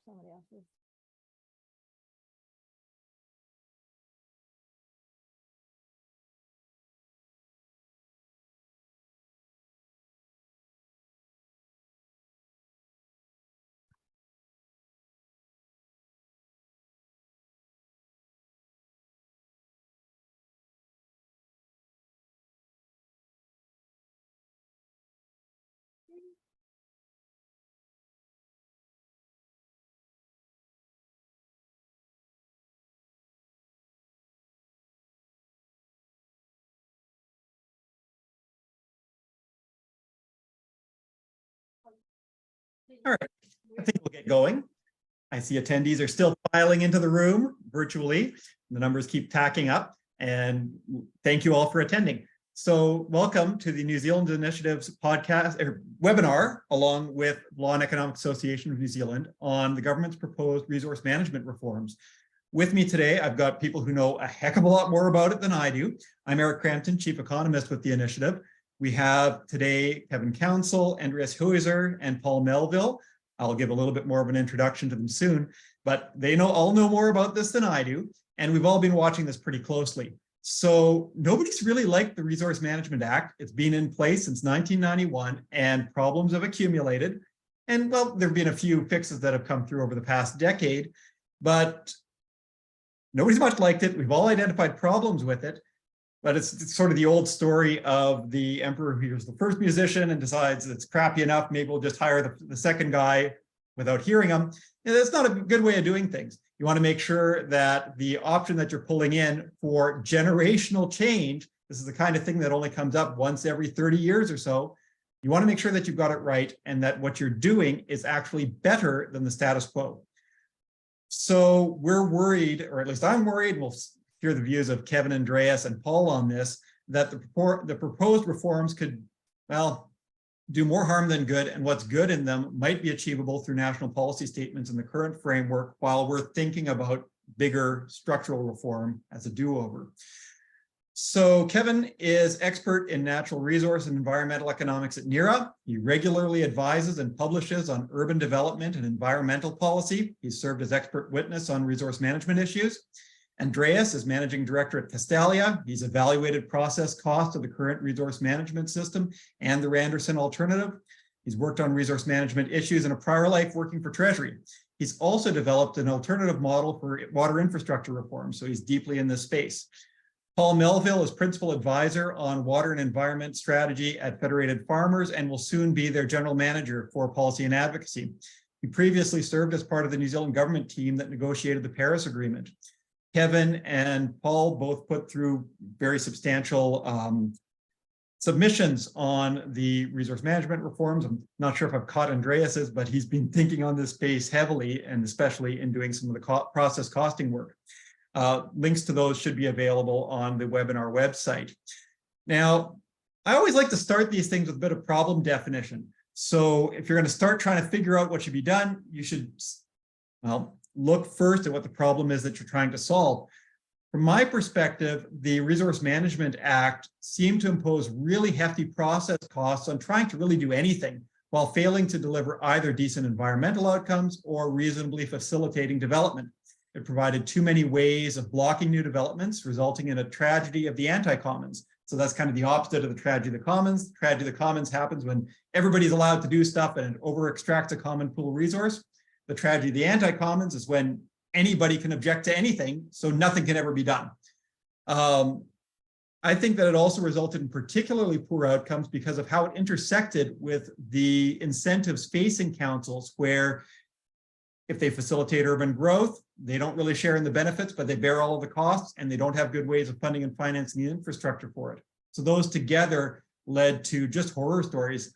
somebody else's. All right, I think we'll get going. I see attendees are still filing into the room virtually. The numbers keep tacking up, and thank you all for attending. So welcome to the New Zealand Initiatives podcast or webinar, along with Law and Economic Association of New Zealand on the government's proposed resource management reforms. With me today, I've got people who know a heck of a lot more about it than I do. I'm Eric Crampton, Chief Economist with the initiative. We have today Kevin Counsell, Andreas Heuser, and Paul Melville. I'll give a little bit more of an introduction to them soon, but they all know more about this than I do, and we've all been watching this pretty closely. So nobody's really liked the Resource Management Act. It's been in place since 1991, and problems have accumulated. And well, there have been a few fixes that have come through over the past decade, but nobody's much liked it. We've all identified problems with it. But it's sort of the old story of the emperor who hears the first musician and decides it's crappy enough, maybe we'll just hire the second guy without hearing him. And that's not a good way of doing things. You want to make sure that the option that you're pulling in for generational change, this is the kind of thing that only comes up once every 30 years or so. You want to make sure that you've got it right and that what you're doing is actually better than the status quo. So we're worried, or at least I'm worried, we'll hear the views of Kevin, Andreas, and Paul on this, that the proposed reforms could, well, do more harm than good, and what's good in them might be achievable through national policy statements in the current framework while we're thinking about bigger structural reform as a do-over. So Kevin is expert in natural resource and environmental economics at NERA. He regularly advises and publishes on urban development and environmental policy. He's served as expert witness on resource management issues. Andreas is managing director at Castalia. He's evaluated process cost of the current resource management system and the Randerson alternative. He's worked on resource management issues in a prior life working for Treasury. He's also developed an alternative model for water infrastructure reform, so he's deeply in this space. Paul Melville is principal advisor on water and environment strategy at Federated Farmers and will soon be their general manager for policy and advocacy. He previously served as part of the New Zealand government team that negotiated the Paris Agreement. Kevin and Paul both put through very substantial submissions on the resource management reforms. I'm not sure if I've caught Andreas's, but he's been thinking on this space heavily, and especially in doing some of the process costing work. Links to those should be available on the webinar website. Now, I always like to start these things with a bit of problem definition. So if you're going to start trying to figure out what should be done, you should, well, look first at what the problem is that you're trying to solve. From my perspective, the Resource Management Act seemed to impose really hefty process costs on trying to really do anything while failing to deliver either decent environmental outcomes or reasonably facilitating development. It provided too many ways of blocking new developments, resulting in a tragedy of the anti-commons. So that's kind of the opposite of the tragedy of the commons. The tragedy of the commons happens when everybody's allowed to do stuff and it over-extracts a common pool resource. The tragedy of the anti-commons is when anybody can object to anything, so nothing can ever be done. I think that it also resulted in particularly poor outcomes because of how it intersected with the incentives facing councils, where if they facilitate urban growth, they don't really share in the benefits, but they bear all of the costs, and they don't have good ways of funding and financing the infrastructure for it. So those together led to just horror stories.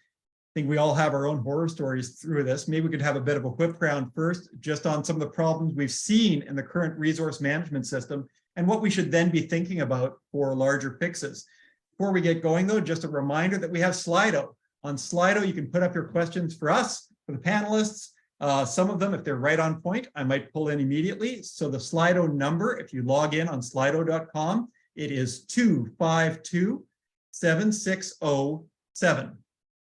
I think we all have our own horror stories through this. Maybe we could have a bit of a whip round first, just on some of the problems we've seen in the current resource management system and what we should then be thinking about for larger fixes. Before we get going though, just a reminder that we have Slido. On Slido, you can put up your questions for us, for the panelists. Some of them, if they're right on point, I might pull in immediately. So the Slido number, if you log in on slido.com, it is 252-7607.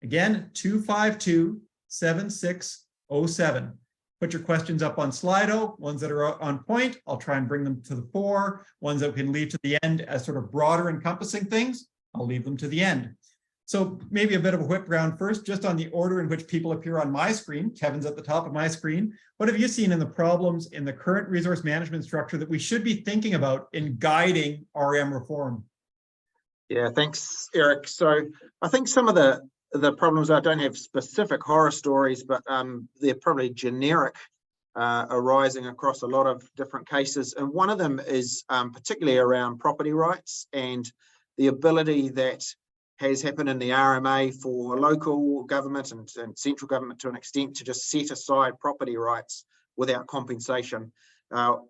Again, 252-7607. Put your questions up on Slido, ones that are on point, I'll try and bring them to the fore. Ones that we can leave to the end as sort of broader encompassing things, I'll leave them to the end. So maybe a bit of a whip round first, just on the order in which people appear on my screen. Kevin's at the top of my screen. What have you seen in the problems in the current resource management structure that we should be thinking about in guiding RM reform? Yeah, thanks, Eric. So I think some of the problems, I don't have specific horror stories, but they're probably generic, arising across a lot of different cases. And one of them is particularly around property rights and the ability that has happened in the RMA for local government and central government to an extent to just set aside property rights without compensation.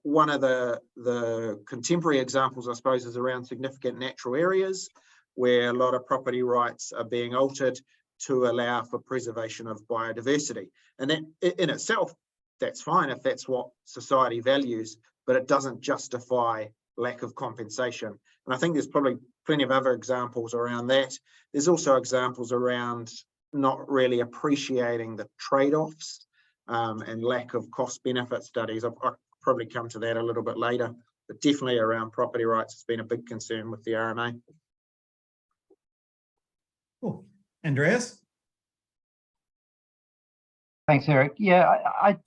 One of the contemporary examples, I suppose, is around significant natural areas where a lot of property rights are being altered to allow for preservation of biodiversity. And that in itself, that's fine if that's what society values, but it doesn't justify lack of compensation. And I think there's probably plenty of other examples around that. There's also examples around not really appreciating the trade-offs and lack of cost-benefit studies. I'll probably come to that a little bit later, but definitely around property rights, it's been a big concern with the RMA. Cool. Andreas? Thanks, Eric. Yeah, I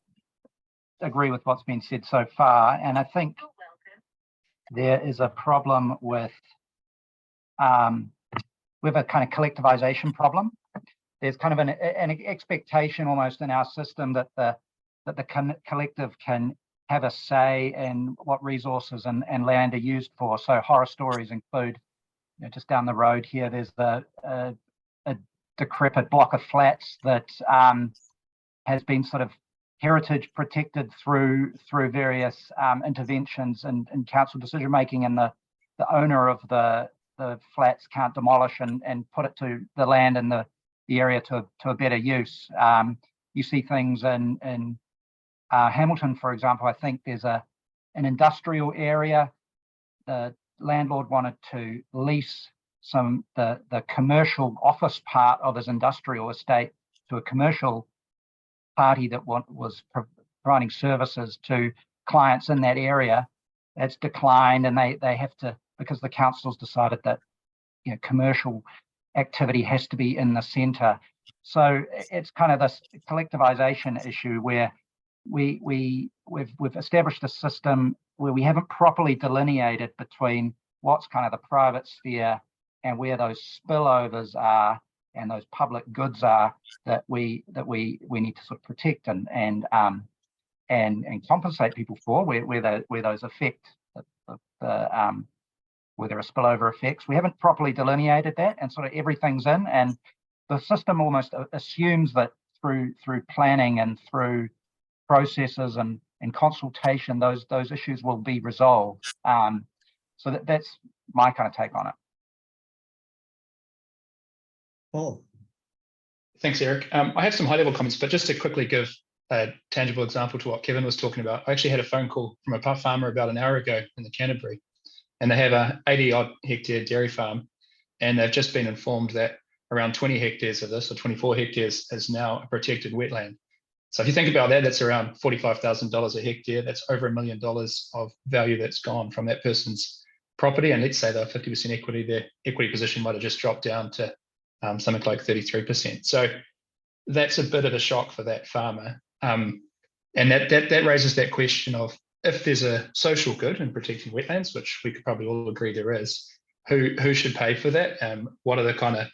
agree with what's been said so far, and I think there is a problem with a kind of collectivization problem. There's kind of an expectation almost in our system that the collective can have a say in what resources and land are used for. So horror stories include, just down the road here, there's a decrepit block of flats that has been sort of heritage protected through various interventions and council decision making, and the owner of the flats can't demolish and put it to the land and the area to a better use. You see things in Hamilton, for example. I think there's an industrial area. The landlord wanted to lease the commercial office part of his industrial estate to a commercial party that was providing services to clients in that area. That's declined, and they have to, because the council's decided that commercial activity has to be in the centre. So it's kind of this collectivization issue where we've established a system where we haven't properly delineated between what's kind of the private sphere and where those spillovers are and those public goods are that we need to sort of protect and compensate people for where those affect where there are spillover effects. We haven't properly delineated that, and sort of everything's in, and the system almost assumes that through planning and through processes and consultation, those issues will be resolved. So that's my kind of take on it. Paul. Thanks, Eric. I have some high-level comments, but just to quickly give a tangible example to what Kevin was talking about, I actually had a phone call from a puff farmer about an hour ago in the Canterbury, and they have a 80-odd hectare dairy farm, and they've just been informed that around 20 hectares of this, or 24 hectares, is now a protected wetland. So if you think about that, that's around $45,000 a hectare. That's over $1 million of value that's gone from that person's property. And let's say they're 50% equity, their equity position might have just dropped down to something like 33%. So that's a bit of a shock for that farmer. And that raises that question of, if there's a social good in protecting wetlands, which we could probably all agree there is, who should pay for that? What are the kind of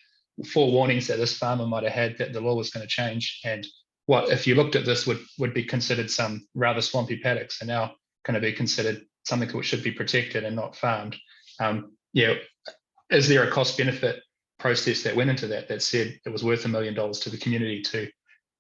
forewarnings that this farmer might have had that the law was going to change? And what, if you looked at this, would be considered some rather swampy paddocks are now going to be considered something which should be protected and not farmed? Is there a cost benefit process that went into that said it was worth $1 million to the community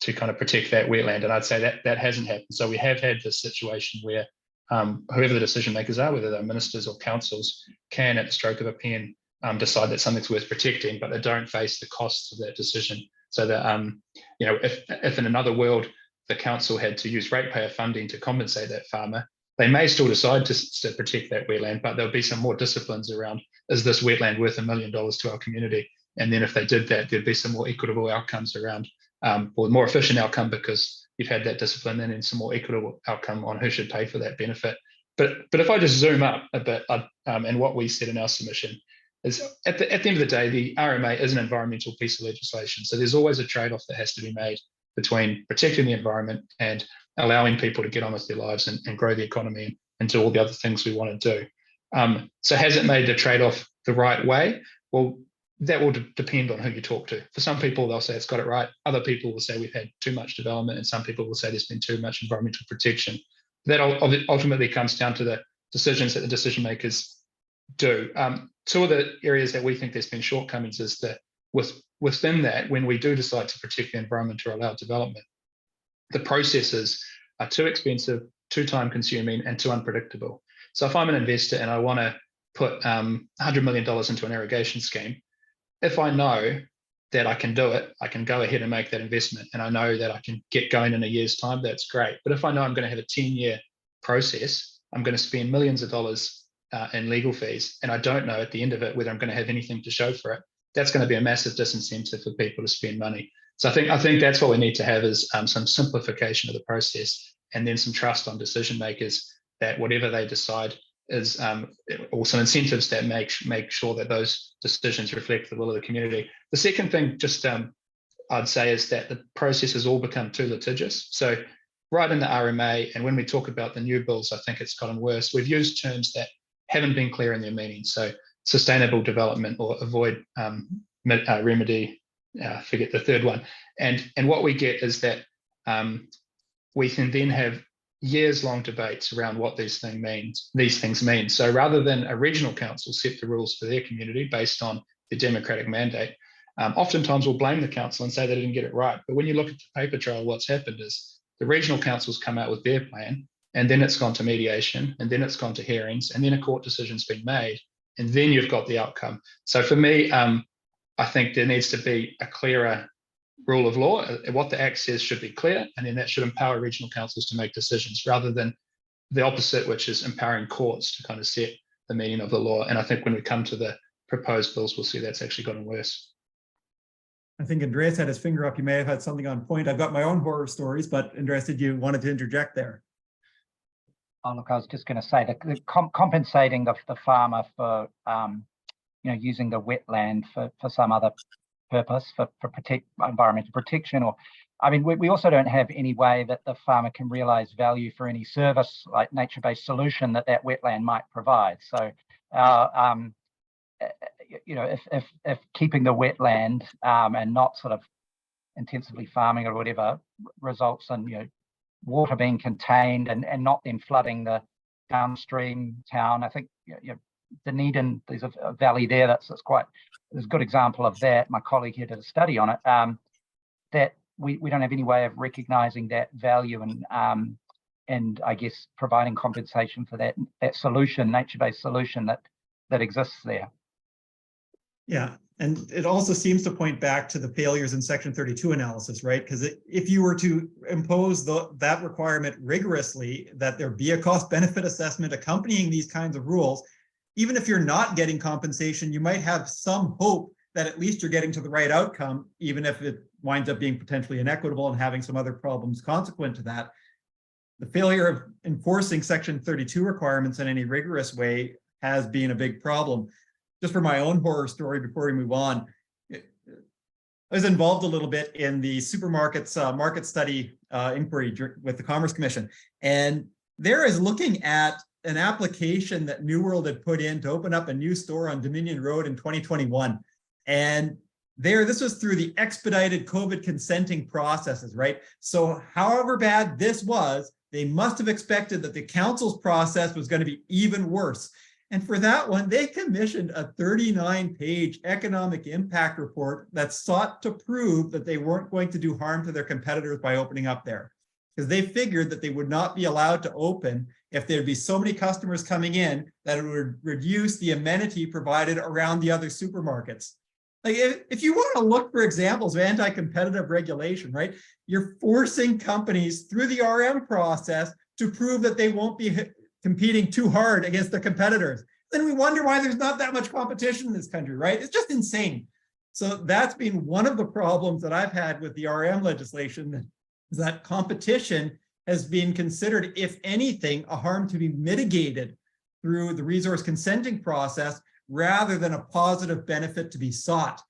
to kind of protect that wetland? And I'd say that hasn't happened. So we have had this situation where whoever the decision makers are, whether they're ministers or councils, can at the stroke of a pen decide that something's worth protecting, but they don't face the costs of that decision. So that if in another world the council had to use ratepayer funding to compensate that farmer, they may still decide to protect that wetland, but there'll be some more disciplines around, is this wetland worth $1 million to our community? And then if they did that, there'd be some more equitable outcomes around, or more efficient outcome, because you've had that discipline and then some more equitable outcome on who should pay for that benefit. But if I just zoom up a bit, and what we said in our submission is at the end of the day, the RMA is an environmental piece of legislation. So there's always a trade-off that has to be made between protecting the environment and allowing people to get on with their lives and grow the economy and do all the other things we want to do. So has it made the trade-off the right way? Well, that will depend on who you talk to. For some people, they'll say it's got it right. Other people will say we've had too much development, and some people will say there's been too much environmental protection. That ultimately comes down to the decisions that the decision makers do. Two of the areas that we think there's been shortcomings is that within that, when we do decide to protect the environment or allow development, the processes are too expensive, too time consuming, and too unpredictable. So if I'm an investor and I want to put $100 million into an irrigation scheme, if I know that I can do it, I can go ahead and make that investment, and I know that I can get going in a year's time, that's great. But if I know I'm going to have a 10-year process, I'm going to spend millions of dollars in legal fees, and I don't know at the end of it whether I'm going to have anything to show for it, that's going to be a massive disincentive for people to spend money. So I think that's what we need to have is some simplification of the process, and then some trust on decision makers that whatever they decide is or some incentives that make sure that those decisions reflect the will of the community. The second thing just I'd say is that the process has all become too litigious. So right in the RMA, and when we talk about the new bills, I think it's gotten worse. We've used terms that haven't been clear in their meaning. So sustainable development or avoid remedy, forget the third one. And what we get is that we can then have years-long debates around what these things mean. So rather than a regional council set the rules for their community based on the democratic mandate, oftentimes we'll blame the council and say they didn't get it right. But when you look at the paper trail, what's happened is the regional councils come out with their plan, and then it's gone to mediation, and then it's gone to hearings, and then a court decision's been made, and then you've got the outcome. So for me, I think there needs to be a clearer rule of law. What the Act says should be clear, and then that should empower regional councils to make decisions rather than the opposite, which is empowering courts to kind of set the meaning of the law. And I think when we come to the proposed bills, we'll see that's actually gotten worse. I think Andreas had his finger up. You may have had something on point. I've got my own horror stories, but Andreas, did you wanted to interject there? Oh, look, I was just going to say that compensating the farmer for using the wetland for some other purpose for environmental protection, or I mean, we also don't have any way that the farmer can realize value for any service like nature-based solution that wetland might provide. So if keeping the wetland and not sort of intensively farming or whatever results in water being contained and not then flooding the downstream town, I think Dunedin, there's a valley there there's a good example of that. My colleague here did a study on it, that we don't have any way of recognizing that value and I guess providing compensation for that solution, nature-based solution that exists there. Yeah, and it also seems to point back to the failures in Section 32 analysis, right? Because if you were to impose that requirement rigorously, that there be a cost-benefit assessment accompanying these kinds of rules, even if you're not getting compensation, you might have some hope that at least you're getting to the right outcome, even if it winds up being potentially inequitable and having some other problems consequent to that. The failure of enforcing Section 32 requirements in any rigorous way has been a big problem. Just for my own horror story before we move on, I was involved a little bit in the supermarkets market study inquiry with the Commerce Commission, and there is looking at an application that New World had put in to open up a new store on Dominion Road in 2021. And this was through the expedited COVID consenting processes, right? So however bad this was, they must have expected that the council's process was going to be even worse. And for that one, they commissioned a 39-page economic impact report that sought to prove that they weren't going to do harm to their competitors by opening up there, because they figured that they would not be allowed to open if there'd be so many customers coming in that it would reduce the amenity provided around the other supermarkets. Like if you want to look for examples of anti-competitive regulation, right, you're forcing companies through the RM process to prove that they won't be competing too hard against their competitors. Then we wonder why there's not that much competition in this country, right? It's just insane. So that's been one of the problems that I've had with the RM legislation, is that competition has been considered, if anything, a harm to be mitigated through the resource consenting process rather than a positive benefit to be sought.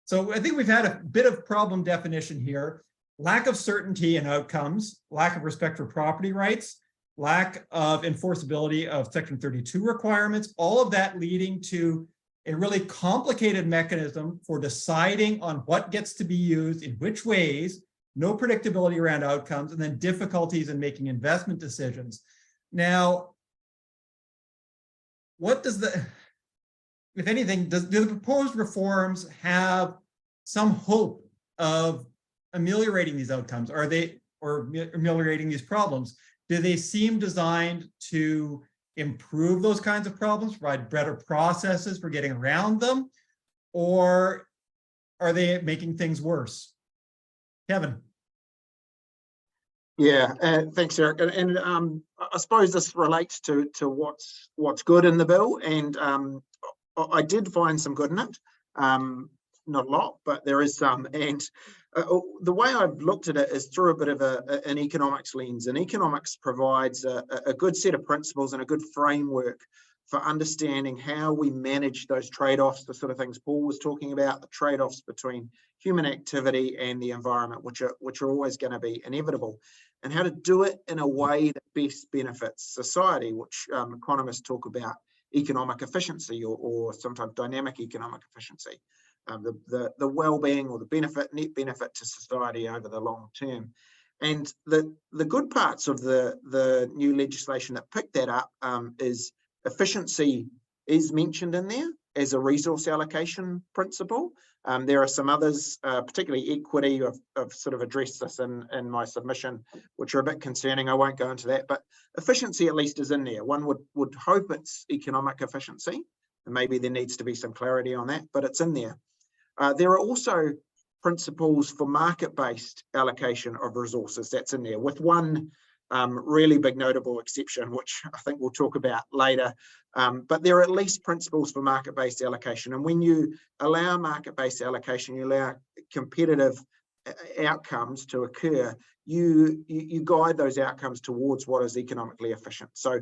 So I think we've had a bit of problem definition here. Lack of certainty in outcomes, lack of respect for property rights, lack of enforceability of Section 32 requirements, all of that leading to a really complicated mechanism for deciding on what gets to be used in which ways, no predictability around outcomes, and then difficulties in making investment decisions. Now, what does the, if anything, do the proposed reforms have some hope of ameliorating these outcomes? Are they, or ameliorating these problems? Do they seem designed to improve those kinds of problems, provide better processes for getting around them, or are they making things worse? Kevin. Yeah, thanks, Eric. And I suppose this relates to what's good in the bill, and I did find some good in it. Not a lot, but there is some. And the way I've looked at it is through a bit of an economics lens. And economics provides a good set of principles and a good framework for understanding how we manage those trade-offs, the sort of things Paul was talking about, the trade-offs between human activity and the environment, which are always going to be inevitable, and how to do it in a way that best benefits society, which economists talk about economic efficiency or sometimes dynamic economic efficiency. The well-being or the net benefit to society over the long term. And the good parts of the new legislation that pick that up is efficiency is mentioned in there as a resource allocation principle. There are some others, particularly equity. I've sort of addressed this in my submission, which are a bit concerning. I won't go into that, but efficiency at least is in there. One would hope it's economic efficiency, and maybe there needs to be some clarity on that, but it's in there. There are also principles for market-based allocation of resources. That's in there, with one really big notable exception, which I think we'll talk about later. But there are at least principles for market-based allocation. And when you allow market-based allocation, you allow competitive outcomes to occur, you guide those outcomes towards what is economically efficient. So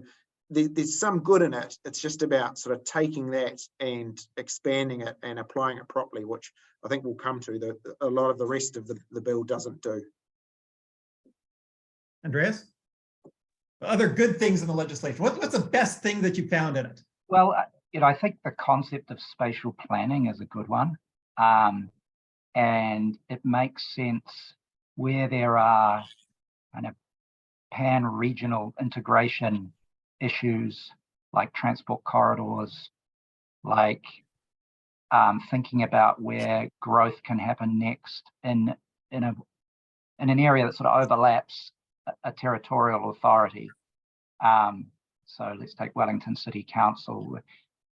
there's some good in it. It's just about sort of taking that and expanding it and applying it properly, which I think we'll come to. A lot of the rest of the bill doesn't do. Andreas? Other good things in the legislation. What's the best thing that you found in it? Well, I think the concept of spatial planning is a good one. And it makes sense where there are kind of pan-regional integration issues like transport corridors, like thinking about where growth can happen next in an area that sort of overlaps a territorial authority. So let's take Wellington City Council.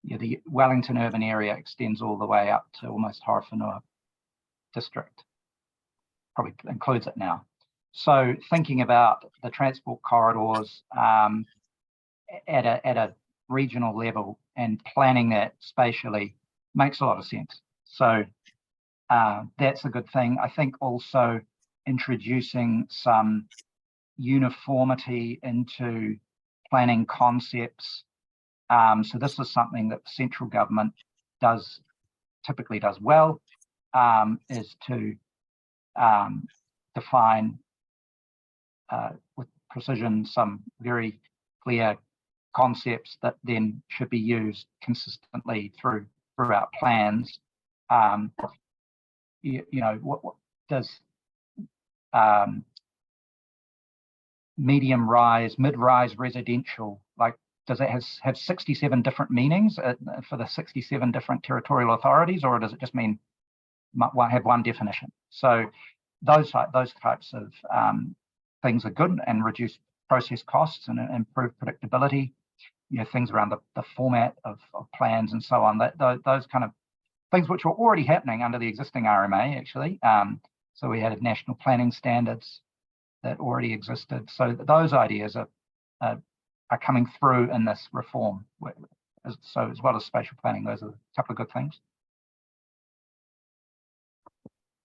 The Wellington urban area extends all the way up to almost Horowhenua district, probably includes it now. So thinking about the transport corridors at a regional level and planning that spatially makes a lot of sense. So that's a good thing. I think also introducing some uniformity into planning concepts. So this is something that central government typically does well, is to define with precision some very clear concepts that then should be used consistently throughout plans. What does medium rise, mid-rise residential, like, does it have 67 different meanings for the 67 different territorial authorities, or does it just mean have one definition? So those types of things are good and reduce process costs and improve predictability. Things around the format of plans and so on. Those kind of things which were already happening under the existing RMA, actually. So we had national planning standards that already existed. So those ideas are coming through in this reform. So as well as spatial planning, those are a couple of good things.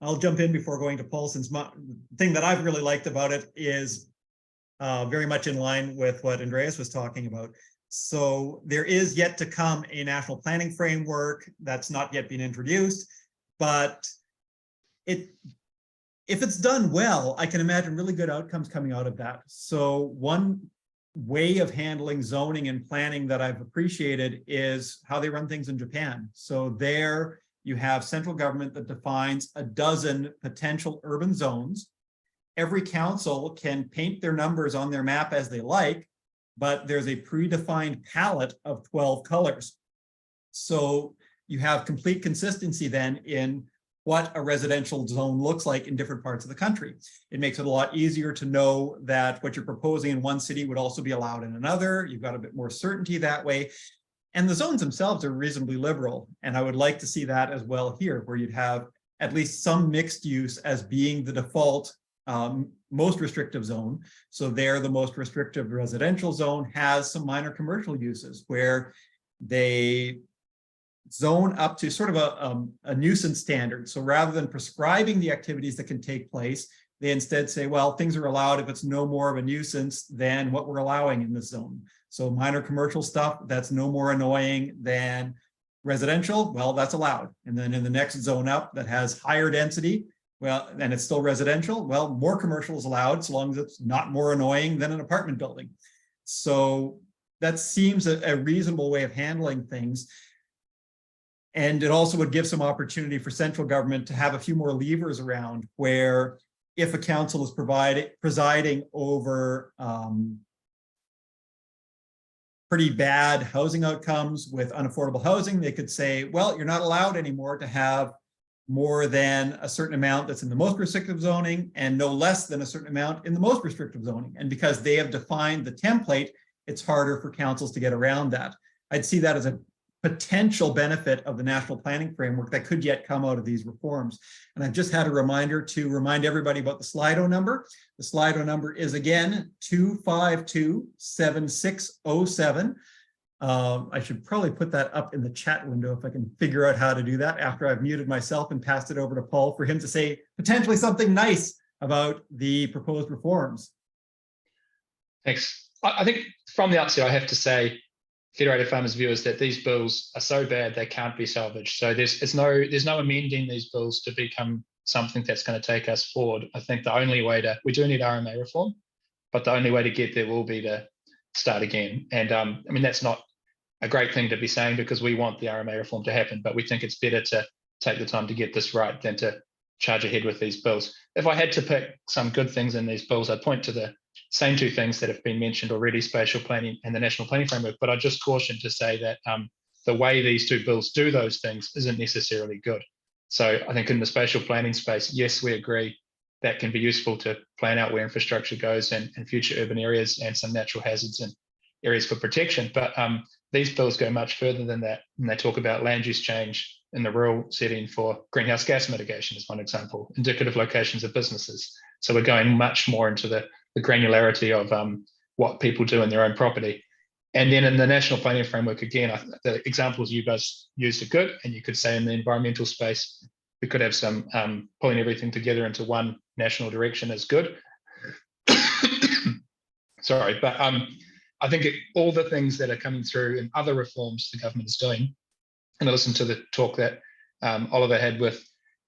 I'll jump in before going to Paul, since the thing that I've really liked about it is very much in line with what Andreas was talking about. So there is yet to come a national planning framework that's not yet been introduced, but if it's done well, I can imagine really good outcomes coming out of that. So one way of handling zoning and planning that I've appreciated is how they run things in Japan. So there you have central government that defines a dozen potential urban zones. Every council can paint their numbers on their map as they like, but there's a predefined palette of 12 colors. So you have complete consistency then in what a residential zone looks like in different parts of the country. It makes it a lot easier to know that what you're proposing in one city would also be allowed in another. You've got a bit more certainty that way. And the zones themselves are reasonably liberal. And I would like to see that as well here, where you'd have at least some mixed use as being the default most restrictive zone. So there, the most restrictive residential zone has some minor commercial uses where they zone up to sort of a nuisance standard. So rather than prescribing the activities that can take place, they instead say, well, things are allowed if it's no more of a nuisance than what we're allowing in this zone. So minor commercial stuff that's no more annoying than residential, well, that's allowed. And then in the next zone up that has higher density, well, and it's still residential, well, more commercial is allowed so long as it's not more annoying than an apartment building. So that seems a reasonable way of handling things. And it also would give some opportunity for central government to have a few more levers around, where if a council is presiding over pretty bad housing outcomes with unaffordable housing, they could say, well, you're not allowed anymore to have more than a certain amount that's in the most restrictive zoning and no less than a certain amount in the most restrictive zoning. And because they have defined the template, it's harder for councils to get around that. I'd see that as a potential benefit of the national planning framework that could yet come out of these reforms. And I've just had a reminder to remind everybody about the Slido number. The Slido number is again 252-7607. I should probably put that up in the chat window if I can figure out how to do that after I've muted myself and passed it over to Paul for him to say potentially something nice about the proposed reforms. Thanks. I think from the outset, I have to say, Federated Farmers' view is that these bills are so bad they can't be salvaged. So there's no amending these bills to become something that's going to take us forward. I think the only way we do need RMA reform, but the only way to get there will be to start again. And I mean, that's not a great thing to be saying because we want the RMA reform to happen, but we think it's better to take the time to get this right than to charge ahead with these bills. If I had to pick some good things in these bills, I'd point to the same two things that have been mentioned already, spatial planning and the national planning framework, but I just caution to say that the way these two bills do those things isn't necessarily good. So I think in the spatial planning space, yes, we agree that can be useful to plan out where infrastructure goes and future urban areas and some natural hazards and areas for protection. But these bills go much further than that. And they talk about land use change in the rural setting for greenhouse gas mitigation as one example, indicative locations of businesses. So we're going much more into the granularity of what people do in their own property. And then in the national planning framework, again, the examples you guys used are good. And you could say in the environmental space, we could have some pulling everything together into one national direction is good. Sorry, but I think all the things that are coming through and other reforms the government is doing, and I listened to the talk that Oliver had with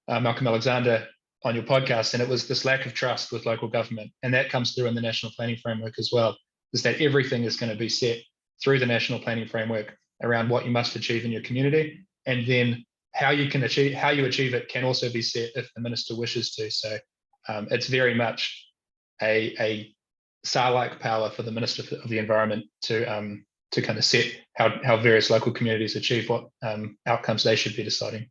Malcolm Alexander on your podcast, and it was this lack of trust with local government. And that comes through in the national planning framework as well, is that everything is going to be set through the national planning framework around what you must achieve in your community. And then how you achieve it can also be set if the minister wishes to. So it's very much a SAR-like power for the Minister of the Environment to kind of set how various local communities achieve what outcomes they should be deciding.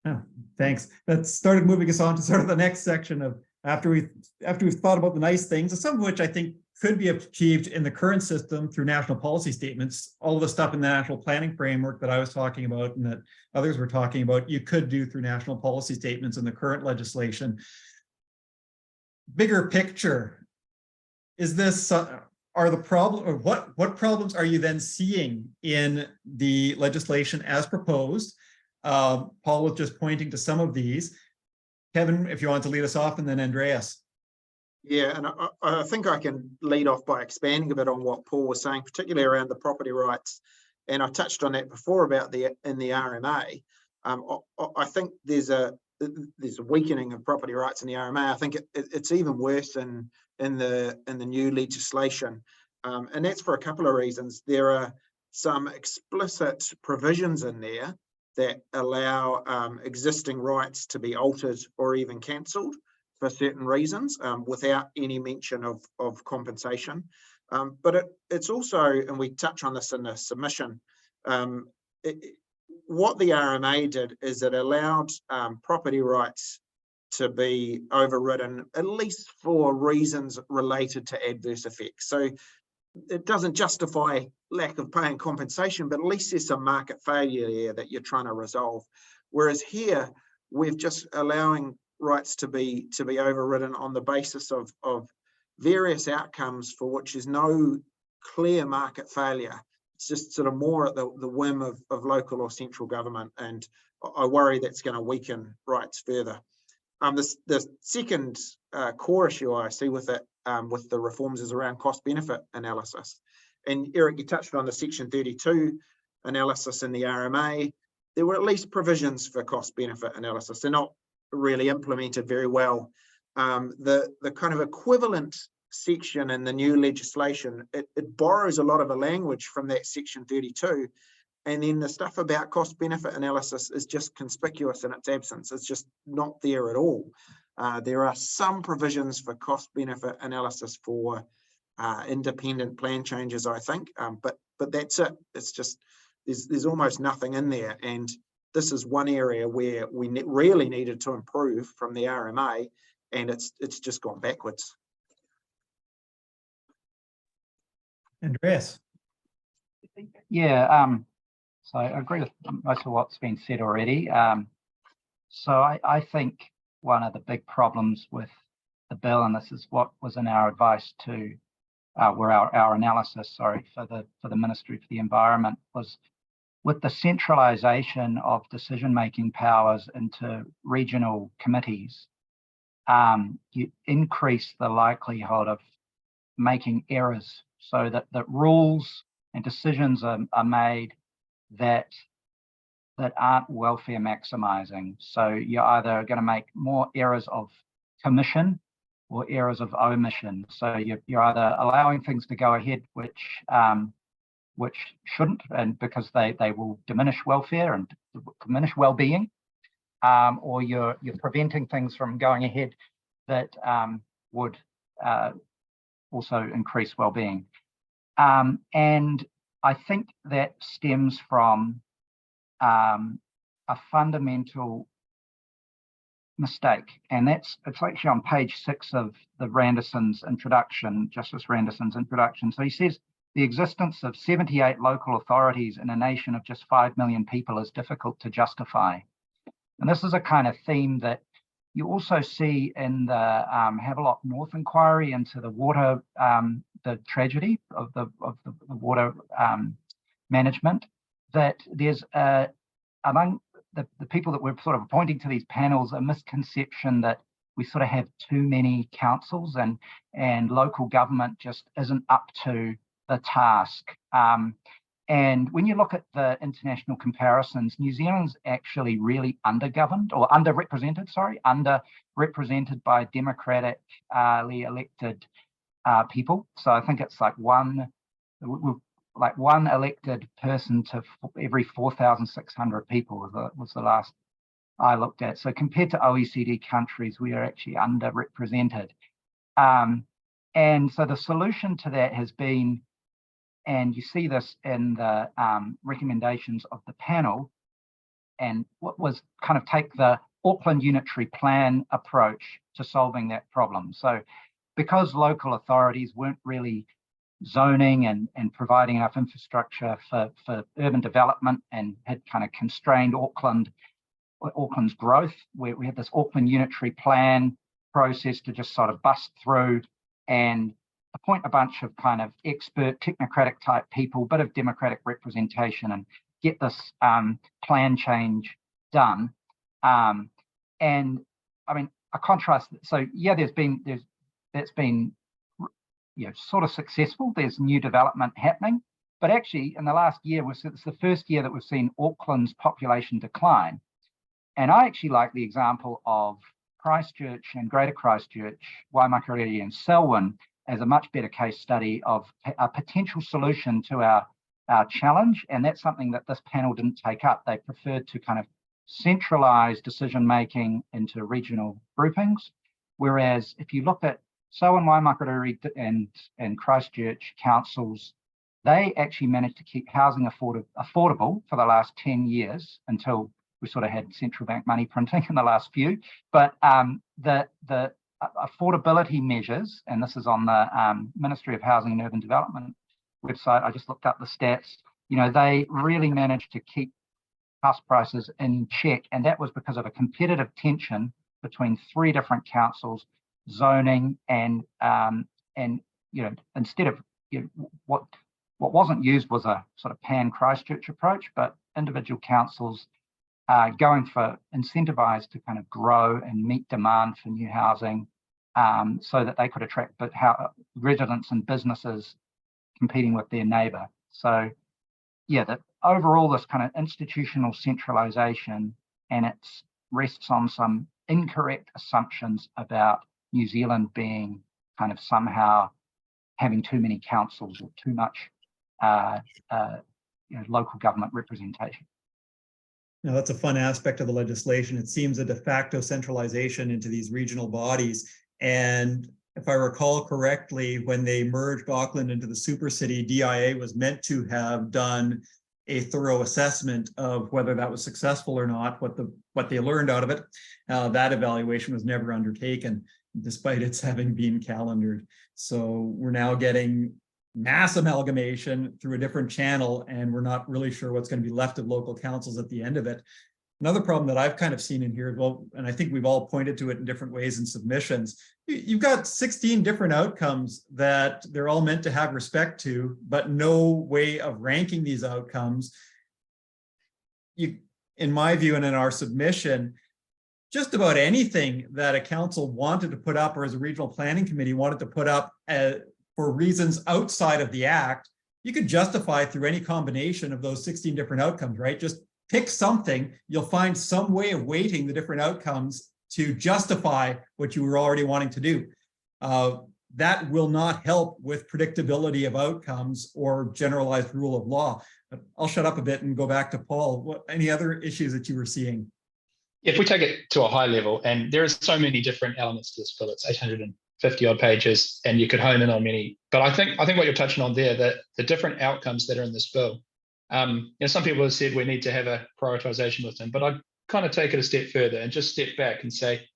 Oh, thanks. That started moving us on to sort of the next section of after we've thought about the nice things, some of which I think could be achieved in the current system through national policy statements. All of the stuff in the national planning framework that I was talking about and that others were talking about, you could do through national policy statements in the current legislation. Bigger picture, is this are the problem, or what problems are you then seeing in the legislation as proposed? Paul was just pointing to some of these. Kevin, if you want to lead us off, and then Andreas. Yeah, and I think I can lead off by expanding a bit on what Paul was saying, particularly around the property rights. And I touched on that before about in the RMA. I think there's a weakening of property rights in the RMA. I think it's even worse in the new legislation, and that's for a couple of reasons. There are some explicit provisions in there that allow existing rights to be altered or even cancelled for certain reasons, without any mention of compensation. But it's also, and we touch on this in the submission, what the RMA did is it allowed property rights to be overridden, at least for reasons related to adverse effects. So it doesn't justify lack of paying compensation, but at least there's some market failure there that you're trying to resolve. Whereas here, we're just allowing rights to be overridden on the basis of various outcomes for which is no clear market failure. It's just sort of more at the whim of local or central government, and I worry that's going to weaken rights further. The second core issue I see with it, with the reforms, is around cost-benefit analysis. And Eric, you touched on the Section 32 analysis in the RMA. There were at least provisions for cost-benefit analysis. They're not really implemented very well. The kind of equivalent section in the new legislation, it borrows a lot of the language from that Section 32, and then the stuff about cost benefit analysis is just conspicuous in its absence. It's just not there at all. There are some provisions for cost benefit analysis for independent plan changes, I think, but that's it. It's just there's almost nothing in there, and this is one area where we really needed to improve from the RMA, and it's just gone backwards. Andreas. Yeah, so I agree with most of what's been said already. So I think one of the big problems with the bill, and this is what was in our advice to, our analysis, sorry, for the Ministry for the Environment, was with the centralisation of decision-making powers into regional committees, you increase the likelihood of making errors, so that rules and decisions are made that aren't welfare maximizing. So you're either going to make more errors of commission or errors of omission. So you're either allowing things to go ahead which shouldn't, and because they will diminish welfare and diminish well-being, or you're preventing things from going ahead that would also increase well-being. And I think that stems from a fundamental mistake, and it's actually on page 6 of the Randerson's introduction, Justice Randerson's introduction. So he says, the existence of 78 local authorities in a nation of just 5 million people is difficult to justify. And this is a kind of theme that you also see in the Havelock North inquiry into the water, the tragedy of the water management, that there's among the people that we're sort of appointing to these panels a misconception that we sort of have too many councils and local government just isn't up to the task. And when you look at the international comparisons, New Zealand's actually really underrepresented by democratically elected people. So I think it's like one elected person to every 4,600 people was the last I looked at. So compared to OECD countries, we are actually underrepresented. And so the solution to that has been, and you see this in the recommendations of the panel, and what was kind of take the Auckland Unitary Plan approach to solving that problem. So because local authorities weren't really zoning and providing enough infrastructure for urban development and had kind of constrained Auckland's growth, we had this Auckland Unitary Plan process to just sort of bust through and appoint a bunch of kind of expert technocratic type people, bit of democratic representation, and get this plan change done. And I mean, a contrast. So yeah, that's been sort of successful. There's new development happening, but actually in the last year, it's the first year that we've seen Auckland's population decline. And I actually like the example of Christchurch and Greater Christchurch, Waimakariri and Selwyn as a much better case study of a potential solution to our challenge. And that's something that this panel didn't take up. They preferred to kind of centralize decision-making into regional groupings. Whereas if you look at Selwyn, Waimakariri and Christchurch councils, they actually managed to keep housing affordable for the last 10 years until we sort of had central bank money printing in the last few. But the affordability measures, and this is on the Ministry of Housing and Urban Development website, I just looked up the stats, they really managed to keep house prices in check. And that was because of a competitive tension between 3 different councils, zoning and instead of what wasn't used was a sort of pan Christchurch approach, but individual councils going for incentivized to kind of grow and meet demand for new housing, so that they could attract residents and businesses competing with their neighbour. So yeah, that overall this kind of institutional centralisation, and it rests on some incorrect assumptions about New Zealand being kind of somehow having too many councils or too much local government representation. Now, that's a fun aspect of the legislation. It seems a de facto centralization into these regional bodies. And if I recall correctly, when they merged Auckland into the super city, DIA was meant to have done a thorough assessment of whether that was successful or not, what they learned out of it. That evaluation was never undertaken, despite its having been calendared. So we're now getting mass amalgamation through a different channel, and we're not really sure what's going to be left of local councils at the end of it. Another problem that I've kind of seen in here as well, and I think we've all pointed to it in different ways in submissions, you've got 16 different outcomes that they're all meant to have respect to, but no way of ranking these outcomes. In my view and in our submission, just about anything that a council wanted to put up, or as a regional planning committee wanted to put up for reasons outside of the act, you could justify through any combination of those 16 different outcomes, right? Just pick something, you'll find some way of weighting the different outcomes to justify what you were already wanting to do. That will not help with predictability of outcomes or generalized rule of law. But I'll shut up a bit and go back to Paul. Any other issues that you were seeing? If we take it to a high level, and there are so many different elements to this bill, it's 850 odd pages, and you could hone in on many. But I think what you're touching on there, that the different outcomes that are in this bill, some people have said we need to have a prioritization with them, but I kind of take it a step further and just step back and say,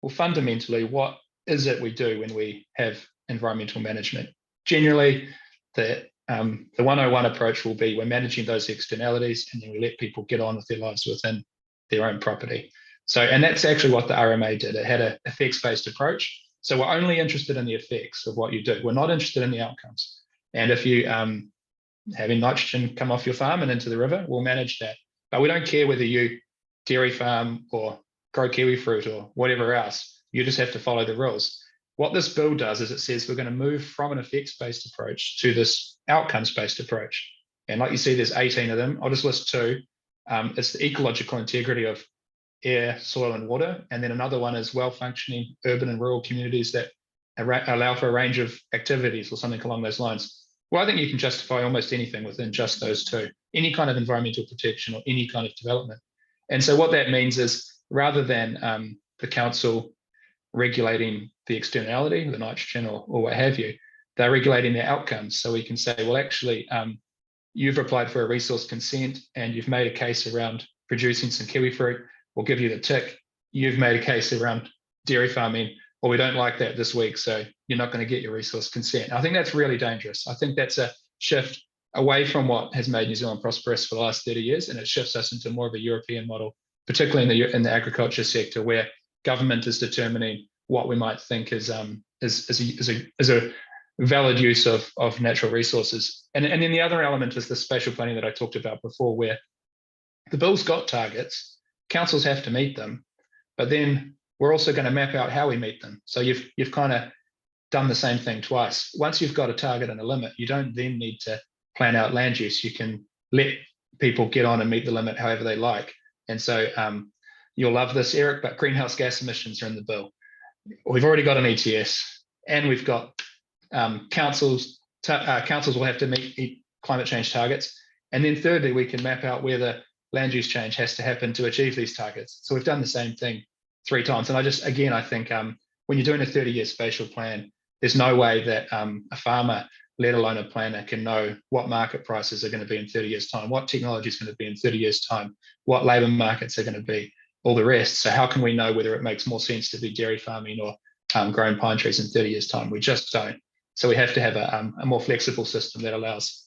well, fundamentally, what is it we do when we have environmental management? Generally, the 101 approach will be we're managing those externalities, and then we let people get on with their lives within their own property. So, and that's actually what the RMA did. It had an effects-based approach. So we're only interested in the effects of what you do. We're not interested in the outcomes. And if you having nitrogen come off your farm and into the river, we'll manage that. But we don't care whether you dairy farm or grow kiwi fruit or whatever else. You just have to follow the rules. What this bill does is it says we're going to move from an effects-based approach to this outcomes-based approach. And like you see, there's 18 of them. I'll just list 2. It's the ecological integrity of air, soil, and water. And then another one is well-functioning urban and rural communities that allow for a range of activities or something along those lines. Well, I think you can justify almost anything within just those 2, any kind of environmental protection or any kind of development. And so what that means is rather than the council regulating the externality, the nitrogen or what have you, they're regulating their outcomes. So we can say, well, actually, you've applied for a resource consent and you've made a case around producing some kiwi fruit, we'll give you the tick. You've made a case around dairy farming, well, we don't like that this week, so you're not going to get your resource consent. I think that's really dangerous. I think that's a shift away from what has made New Zealand prosperous for the last 30 years, and it shifts us into more of a European model, particularly in the agriculture sector, where government is determining what we might think is a valid use of natural resources. And then the other element is the spatial planning that I talked about before, where the bill's got targets, councils have to meet them, but then we're also going to map out how we meet them. So you've kind of done the same thing twice. Once you've got a target and a limit, you don't then need to plan out land use. You can let people get on and meet the limit however they like. And so you'll love this, Eric, but greenhouse gas emissions are in the bill. We've already got an ETS, and we've got councils will have to meet climate change targets. And then thirdly, we can map out where the land use change has to happen to achieve these targets. So we've done the same thing 3 times. And I think when you're doing a 30-year spatial plan, there's no way that a farmer, let alone a planner, can know what market prices are going to be in 30 years' time, what technology is going to be in 30 years' time, what labour markets are going to be, all the rest. So how can we know whether it makes more sense to be dairy farming or growing pine trees in 30 years' time? We just don't. So we have to have a more flexible system that allows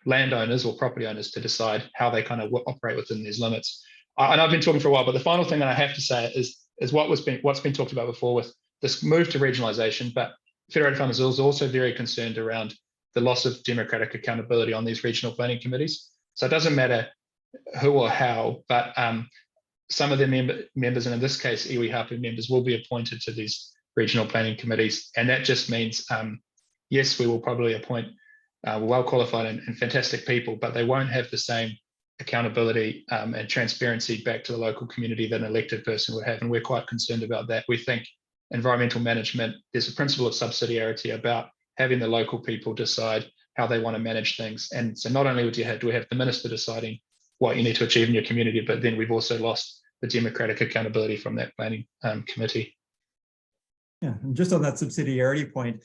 landowners or property owners to decide how they kind of operate within these limits. And I've been talking for a while, but the final thing that I have to say is what's been talked about before with this move to regionalisation. But Federated Farmers is also very concerned around the loss of democratic accountability on these regional planning committees. So it doesn't matter who or how, but some of the members, and in this case, iwi Hapu members, will be appointed to these regional planning committees. And that just means, yes, we will probably appoint well-qualified and fantastic people, but they won't have the same accountability and transparency back to the local community that an elected person would have. And we're quite concerned about that. We think environmental management, there's a principle of subsidiarity about having the local people decide how they want to manage things. And so not only do we have the minister deciding what you need to achieve in your community, but then we've also lost the democratic accountability from that planning committee. Yeah, and just on that subsidiarity point,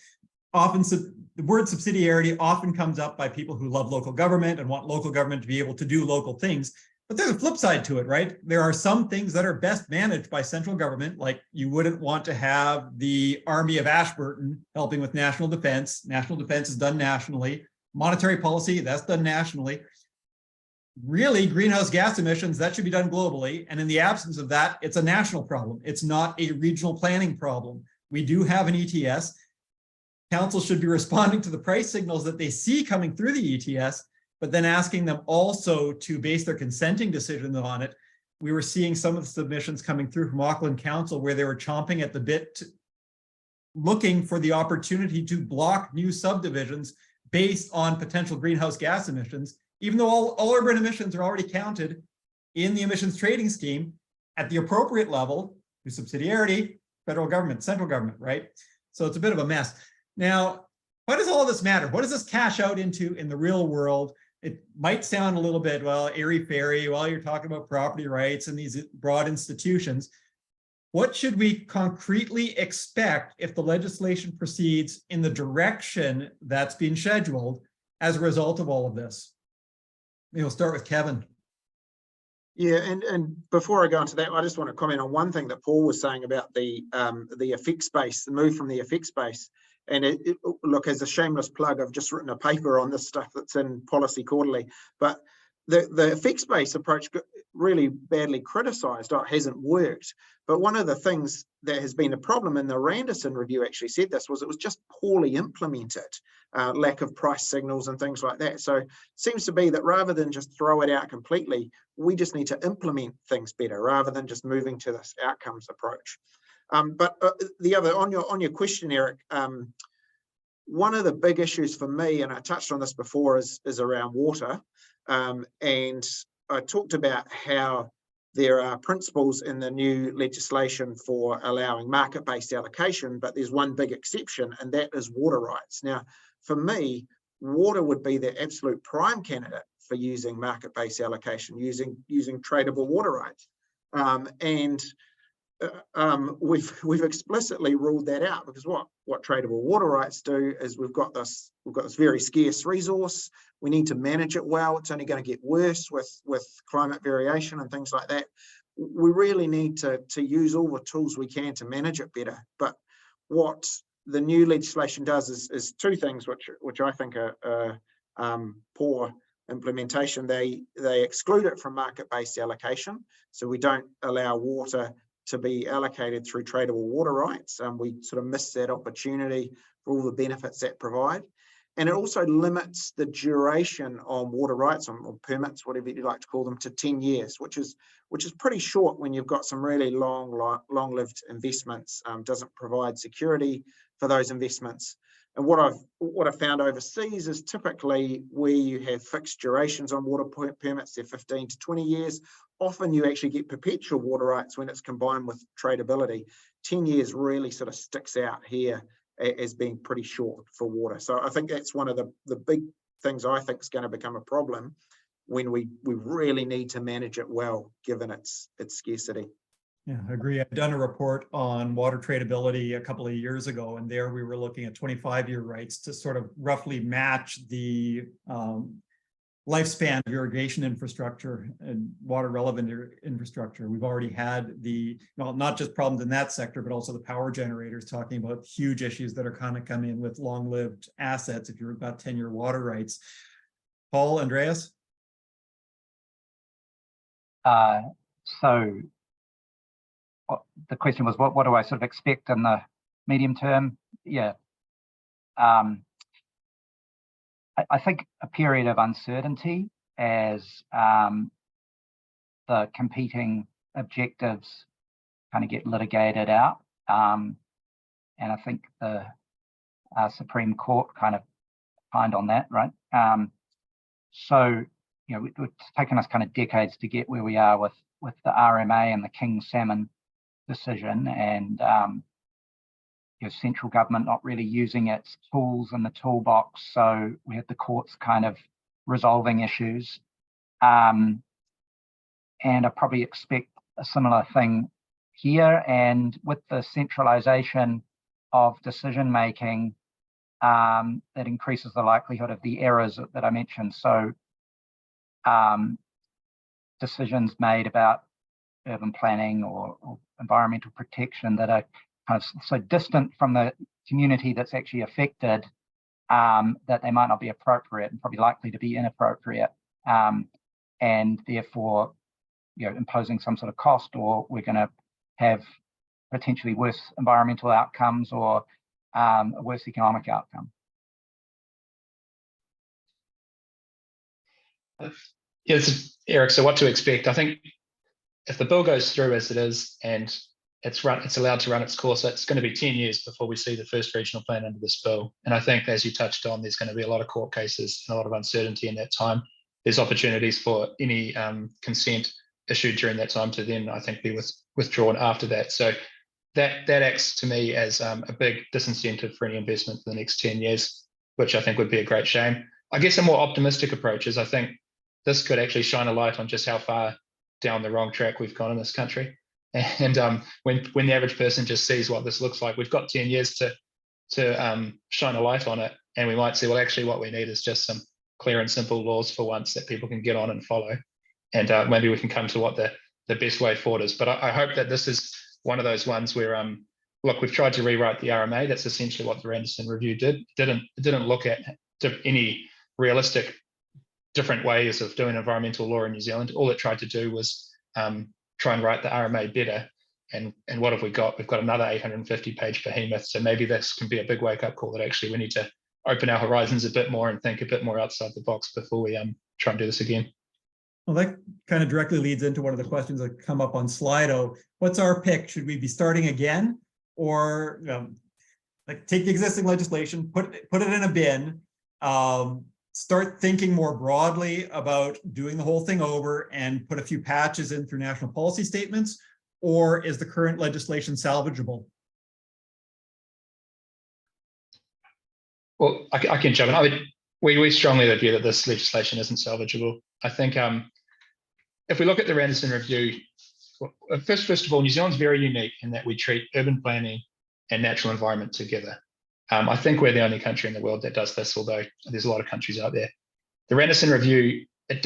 often the word subsidiarity often comes up by people who love local government and want local government to be able to do local things. But there's a flip side to it, right? There are some things that are best managed by central government, like you wouldn't want to have the Army of Ashburton helping with national defense. National defense is done nationally. Monetary policy, that's done nationally. Really, greenhouse gas emissions, that should be done globally. And in the absence of that, it's a national problem. It's not a regional planning problem. We do have an ETS. Council should be responding to the price signals that they see coming through the ETS, but then asking them also to base their consenting decisions on it. We were seeing some of the submissions coming through from Auckland Council where they were chomping at the bit, looking for the opportunity to block new subdivisions based on potential greenhouse gas emissions, even though all urban emissions are already counted in the emissions trading scheme at the appropriate level through subsidiarity, federal government, central government, right? So it's a bit of a mess. Now, why does all of this matter? What does this cash out into in the real world? It might sound a little bit, well, airy-fairy, while you're talking about property rights and these broad institutions. What should we concretely expect if the legislation proceeds in the direction that's been scheduled as a result of all of this? Maybe we'll start with Kevin. Yeah, and before I go into that, I just want to comment on one thing that Paul was saying about the effect space, the move from the effect space. And look, as a shameless plug, I've just written a paper on this stuff that's in Policy Quarterly. But the effects-based approach got really badly criticised. Oh, it hasn't worked. But one of the things that has been a problem, and the Randerson review actually said this, was it was just poorly implemented, lack of price signals and things like that. So it seems to be that rather than just throw it out completely, we just need to implement things better rather than just moving to this outcomes approach. But the other, on your question, Eric, one of the big issues for me, and I touched on this before, is around water. And I talked about how there are principles in the new legislation for allowing market-based allocation, but there's one big exception, and that is water rights. Now, for me, water would be the absolute prime candidate for using market-based allocation, using tradable water rights. We've explicitly ruled that out, because what tradable water rights do is we've got this very scarce resource. We need to manage it well. It's only going to get worse with climate variation and things like that. We really need to use all the tools we can to manage it better. But what the new legislation does is two things which I think are poor implementation. They exclude it from market-based allocation, so we don't allow water to be allocated through tradable water rights. We sort of miss that opportunity for all the benefits that provide. And it also limits the duration on water rights or permits, whatever you like to call them, to 10 years, which is pretty short when you've got some really long-lived investments. Doesn't provide security for those investments. And what I've found overseas is typically where you have fixed durations on water permits, they're 15 to 20 years. Often you actually get perpetual water rights when it's combined with tradability. 10 years really sort of sticks out here as being pretty short for water. So I think that's one of the big things I think is going to become a problem when we really need to manage it well, given its scarcity. Yeah, I agree. I've done a report on water tradability a couple of years ago, and there we were looking at 25-year rights to sort of roughly match the lifespan of irrigation infrastructure and water relevant infrastructure. We've already had not just problems in that sector, but also the power generators, talking about huge issues that are kind of come in with long-lived assets if you've got 10-year water rights. Paul, Andreas? So the question was, what do I sort of expect in the medium term? Yeah. I think a period of uncertainty as the competing objectives kind of get litigated out. And I think the Supreme Court kind of opined on that, right? So, it's taken us kind of decades to get where we are with the RMA and the King Salmon decision, and central government not really using its tools in the toolbox. So we had the courts kind of resolving issues. And I probably expect a similar thing here. And with the centralization of decision making, that increases the likelihood of the errors that I mentioned. So decisions made about urban planning or environmental protection that are kind of so distant from the community that's actually affected, that they might not be appropriate and probably likely to be inappropriate, and therefore, imposing some sort of cost, or we're going to have potentially worse environmental outcomes or a worse economic outcome. Yes, Eric, so what to expect? I think if the bill goes through as it is and it's allowed to run its course, it's going to be 10 years before we see the first regional plan under this bill. And I think, as you touched on, there's going to be a lot of court cases and a lot of uncertainty in that time. There's opportunities for any consent issued during that time to then, I think, be withdrawn after that. So that acts to me as a big disincentive for any investment for the next 10 years, which I think would be a great shame. I guess a more optimistic approach is I think this could actually shine a light on just how far down the wrong track we've gone in this country. And when the average person just sees what this looks like, we've got 10 years to shine a light on it, and we might say, well, actually what we need is just some clear and simple laws for once that people can get on and follow, and maybe we can come to what the best way forward is. But I hope that this is one of those ones where look, we've tried to rewrite the RMA. That's essentially what the Anderson Review did. It didn't look at any realistic different ways of doing environmental law in New Zealand. All it tried to do was try and write the RMA better. And what have we got? We've got another 850-page behemoth. So maybe this can be a big wake-up call that actually we need to open our horizons a bit more and think a bit more outside the box before we try and do this again. Well, that kind of directly leads into one of the questions that come up on Slido. What's our pick? Should we be starting again, or like take the existing legislation, put it in a bin, start thinking more broadly about doing the whole thing over and put a few patches in through national policy statements, or is the current legislation salvageable? Well, I can jump in. We strongly view that this legislation isn't salvageable. I think if we look at the Anderson Review, first of all, New Zealand's very unique in that we treat urban planning and natural environment together. I think we're the only country in the world that does this, although there's a lot of countries out there. The Anderson Review, it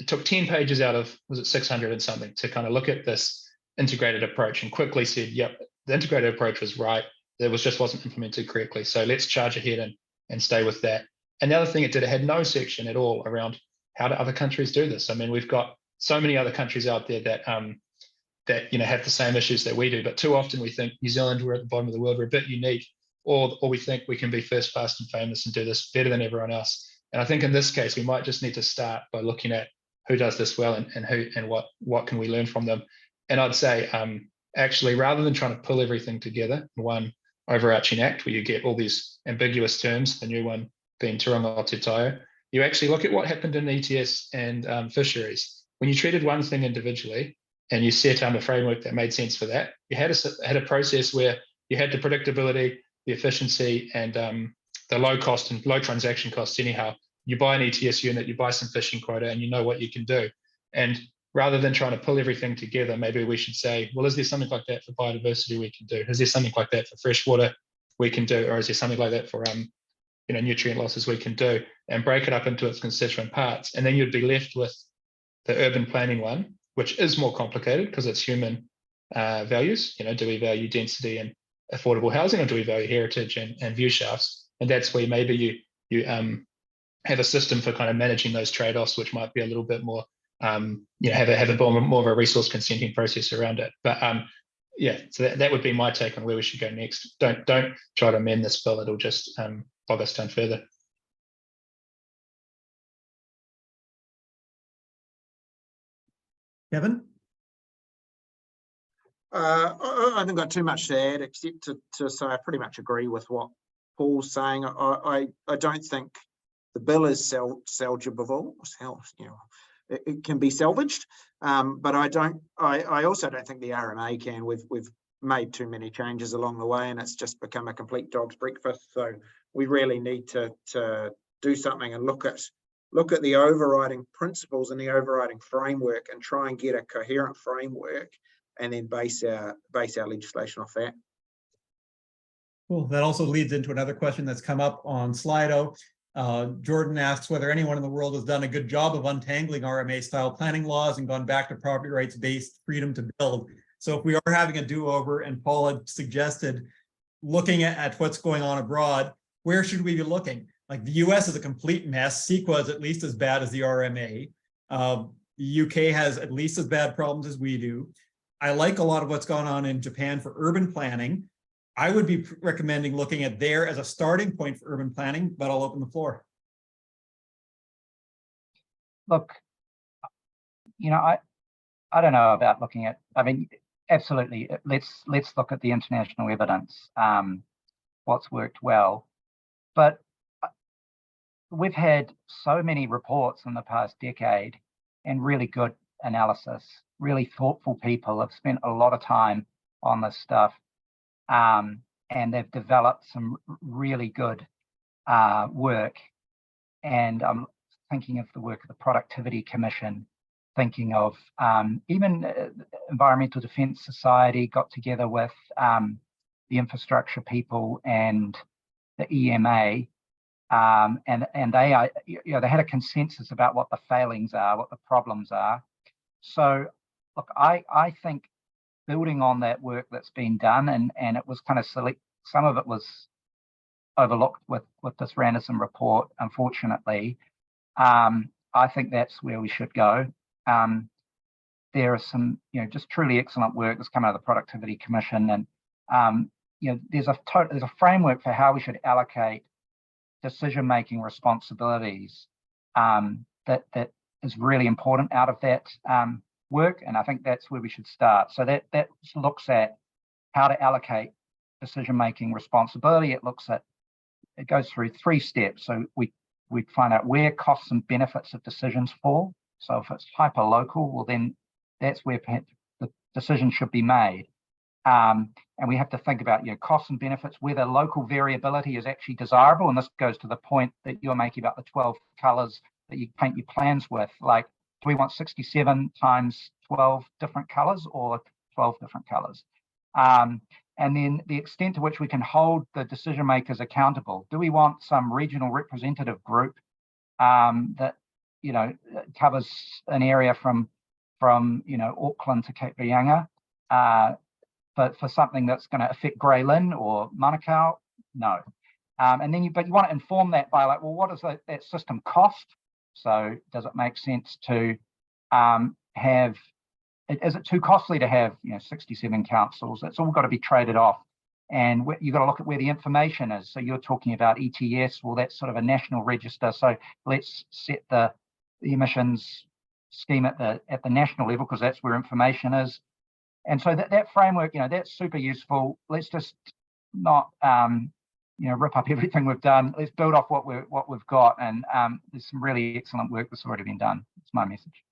took 10 pages out of, was it 600 and something, to kind of look at this integrated approach and quickly said, yep, the integrated approach was right. It wasn't implemented correctly. So let's charge ahead and stay with that. And the other thing it did, it had no section at all around how do other countries do this. I mean, we've got so many other countries out there that have the same issues that we do, but too often we think New Zealand, we're at the bottom of the world, we're a bit unique. or we think we can be first, fast, and famous and do this better than everyone else. And I think in this case, we might just need to start by looking at who does this well and what can we learn from them. And I'd say, actually, rather than trying to pull everything together in one overarching act where you get all these ambiguous terms, the new one being Tauranga o Te Taio, you actually look at what happened in ETS and fisheries. When you treated one thing individually and you set a framework that made sense for that, you had a process where you had the predictability, the efficiency, and the low cost and low transaction costs anyhow. You buy an ETS unit, you buy some fishing quota, and you know what you can do. And rather than trying to pull everything together, maybe we should say, well, is there something like that for biodiversity we can do? Is there something like that for freshwater we can do? Or is there something like that for nutrient losses we can do? And break it up into its constituent parts. And then you'd be left with the urban planning one, which is more complicated because it's human values. Do we value density and affordable housing, or do we value heritage and view shafts? And that's where maybe you have a system for kind of managing those trade-offs, which might be a little bit more, have a more of a resource consenting process around it. But yeah, so that would be my take on where we should go next. Don't try to amend this bill; it'll just bog us down further. Kevin? I haven't got too much to add, except to say I pretty much agree with what Paul's saying. I don't think the bill is salvageable. It can be salvaged, but I also don't think the RMA can. We've made too many changes along the way, and it's just become a complete dog's breakfast. So we really need to do something and look at the overriding principles and the overriding framework, and try and get a coherent framework, and then base our legislation off that. Cool. That also leads into another question that's come up on Slido. Jordan asks whether anyone in the world has done a good job of untangling RMA-style planning laws and gone back to property rights-based freedom to build. So if we are having a do-over, and Paul had suggested looking at what's going on abroad, where should we be looking? Like the US is a complete mess. CEQA is at least as bad as the RMA. The UK has at least as bad problems as we do. I like a lot of what's gone on in Japan for urban planning. I would be recommending looking at there as a starting point for urban planning, but I'll open the floor. Look, I don't know about looking at, absolutely, let's look at the international evidence, what's worked well. But we've had so many reports in the past decade and really good analysis. Really thoughtful people have spent a lot of time on this stuff, and they've developed some really good work. And I'm thinking of the work of the Productivity Commission, thinking of even Environmental Defence Society got together with the infrastructure people and the EMA, and they had a consensus about what the failings are, what the problems are. So look, I think building on that work that's been done, and it was kind of some of it was overlooked with this Randerson report, unfortunately. I think that's where we should go. There are some, just truly excellent work that's come out of the Productivity Commission, and there's a framework for how we should allocate decision-making responsibilities that is really important out of that work, and I think that's where we should start. So that looks at how to allocate decision-making responsibility. It goes through 3 steps. So we find out where costs and benefits of decisions fall. So if it's hyper-local, well then that's where perhaps the decision should be made. And we have to think about costs and benefits, whether local variability is actually desirable. And this goes to the point that you're making about the 12 colours that you paint your plans with. Like, do we want 67 times 12 different colours or 12 different colours? And then the extent to which we can hold the decision makers accountable. Do we want some regional representative group that covers an area from Auckland to Cape Reinga, but for something that's going to affect Grey Lynn or Manukau? No. And then but you want to inform that by like, well, what does that system cost? So does it make sense to is it too costly to have 67 councils? It's all got to be traded off And you've got to look at where the information is. So you're talking about ETS, well, that's sort of a national register. So let's set the emissions scheme at the national level, because that's where information is. And so that framework, that's super useful. Let's just not rip up everything we've done. Let's build off what we've got. And there's some really excellent work that's already been done. That's my message.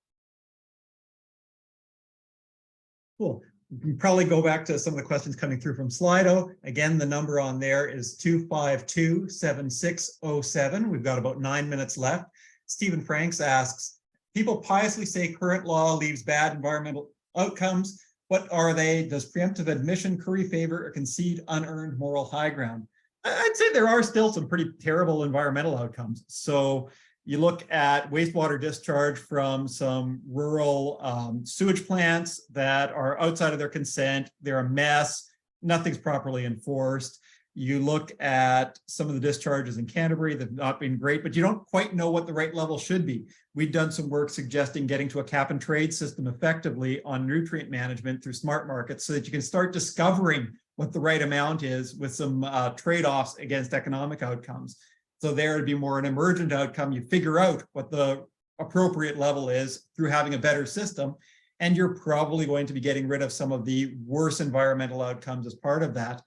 Cool. We can probably go back to some of the questions coming through from Slido. Again, the number on there is 252-7607. We've got about 9 minutes left. Stephen Franks asks, people piously say current law leaves bad environmental outcomes. What are they? Does preemptive admission curry favor or concede unearned moral high ground? I'd say there are still some pretty terrible environmental outcomes. So you look at wastewater discharge from some rural sewage plants that are outside of their consent. They're a mess. Nothing's properly enforced. You look at some of the discharges in Canterbury that have not been great, but you don't quite know what the right level should be. We've done some work suggesting getting to a cap and trade system effectively on nutrient management through smart markets so that you can start discovering what the right amount is with some trade-offs against economic outcomes. So there would be more an emergent outcome. You figure out what the appropriate level is through having a better system, and you're probably going to be getting rid of some of the worse environmental outcomes as part of that.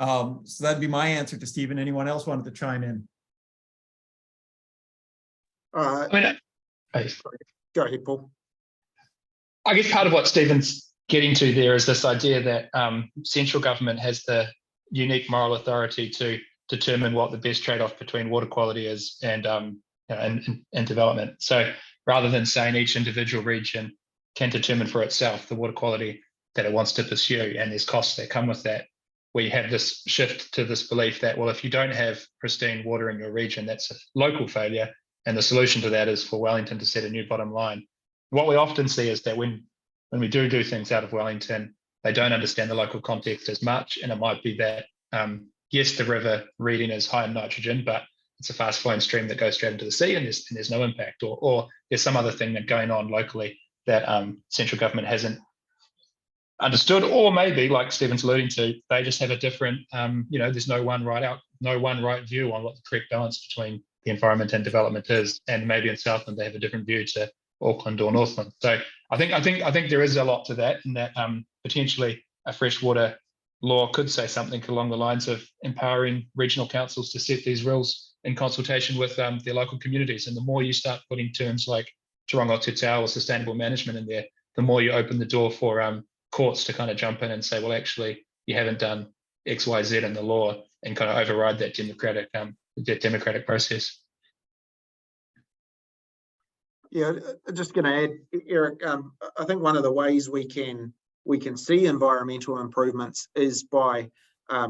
So that'd be my answer to Stephen. Anyone else wanted to chime in? Go ahead, Paul. I guess part of what Stephen's getting to there is this idea that central government has the unique moral authority to determine what the best trade-off between water quality is and development. So rather than saying each individual region can determine for itself the water quality that it wants to pursue, and there's costs that come with that, we have this shift to this belief that, well, if you don't have pristine water in your region, that's a local failure, and the solution to that is for Wellington to set a new bottom line. What we often see is that when we do things out of Wellington, they don't understand the local context as much, and it might be that yes, the river reading is high in nitrogen, but it's a fast flowing stream that goes straight into the sea, and there's no impact, or there's some other thing that going on locally that central government hasn't understood, or maybe, like Stephen's alluding to, they just have a different, there's no one right view on what the correct balance between the environment and development is, and maybe in Southland they have a different view to Auckland or Northland. So I think there is a lot to that, and that potentially a freshwater law could say something along the lines of empowering regional councils to set these rules in consultation with their local communities. And the more you start putting terms like Te Rongo Te Tau or sustainable management in there, the more you open the door for courts to kind of jump in and say, well, actually, you haven't done X, Y, Z in the law, and kind of override that democratic process. Yeah, just going to add, Eric, I think one of the ways we can see environmental improvements is by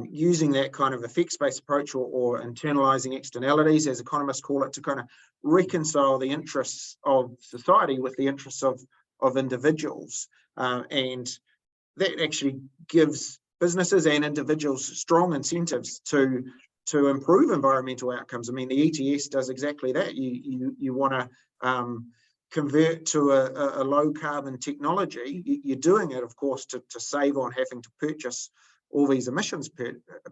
using that kind of effects-based approach or internalizing externalities, as economists call it, to kind of reconcile the interests of society with the interests of individuals. And that actually gives businesses and individuals strong incentives to improve environmental outcomes. I mean, the ETS does exactly that. You want to convert to a low carbon technology. You're doing it, of course, to save on having to purchase all these emissions